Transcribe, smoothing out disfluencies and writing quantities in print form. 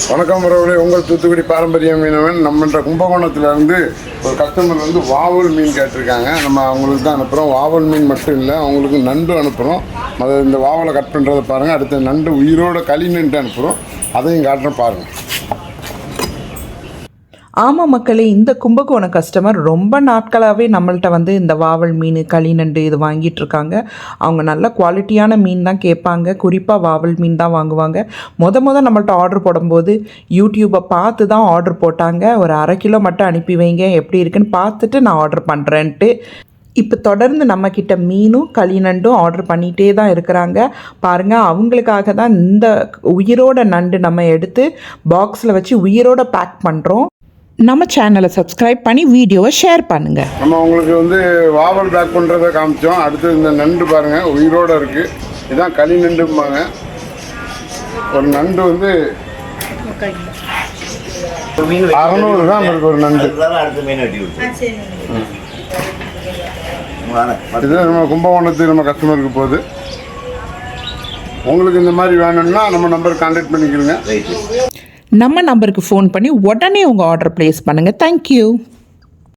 வணக்கம் உறவுகளே, உங்கள் தூத்துக்குடி பாரம்பரிய மீனவன். நம்மன்ற கும்பகோணத்துலேருந்து ஒரு கஸ்டமர் வந்து வாவல் மீன் கேட்டிருக்காங்க. நம்ம அவங்களுக்கு தான் அனுப்புகிறோம். வாவல் மீன் மட்டும் இல்லை, அவங்களுக்கு நண்டு அனுப்புகிறோம். அதை இந்த வாவலை கட் பண்ணுறதை பாருங்கள். அடுத்த நண்டு உயிரோட களி நண்டு அனுப்புகிறோம், அதையும் காட்டுறோம் பாருங்கள். ஆமாம் மக்களே, இந்த கும்பகோணம் கஸ்டமர் ரொம்ப நாட்களாகவே நம்மள்ட்ட வந்து இந்த வாவல் மீன், களி நண்டு இது வாங்கிட்டுருக்காங்க. அவங்க நல்ல குவாலிட்டியான மீன் தான் கேட்பாங்க. குறிப்பாக வாவல் மீன் தான் வாங்குவாங்க. நம்மள்ட்ட ஆர்டர் போடும்போது யூடியூப்பை பார்த்து தான் ஆர்டர் போட்டாங்க. ஒரு 1/2 கிலோ மட்டும் அனுப்பி வைங்க, எப்படி இருக்குன்னு பார்த்துட்டு நான் ஆர்டர் பண்ணுறேன்ட்டு. இப்போ தொடர்ந்து நம்மக்கிட்ட மீனும் களி நண்டும் ஆர்டர் பண்ணிகிட்டே தான் இருக்கிறாங்க. பாருங்கள், அவங்களுக்காக தான் இந்த உயிரோட நண்டு நம்ம எடுத்து பாக்ஸில் வச்சு உயிரோட பேக் பண்ணுறோம். நம்ம சேனலை சப்ஸ்கிரைப் பண்ணி வீடியோவை ஷேர் பண்ணுங்கள். நம்ம உங்களுக்கு வந்து வாவல் பேக் பண்ணுறதை காமிச்சோம். அடுத்து இந்த நண்டு பாருங்கள், உயிரோடு இருக்குது. இதுதான் களி நண்டும்பாங்க. ஒரு நண்டு வந்து 600 தான் இருக்குது ஒரு நண்டு. இது நம்ம கும்பகோணத்துக்கு நம்ம கஸ்டமருக்கு போகுது. உங்களுக்கு இந்த மாதிரி வேணும்னா நம்ம நம்பருக்கு கான்டாக்ட் பண்ணிக்கிறோங்க. நம்ம நம்பருக்கு ஃபோன் பண்ணி உடனே உங்கள் ஆர்டர் ப்ளேஸ் பண்ணுங்கள். தேங்க்யூ.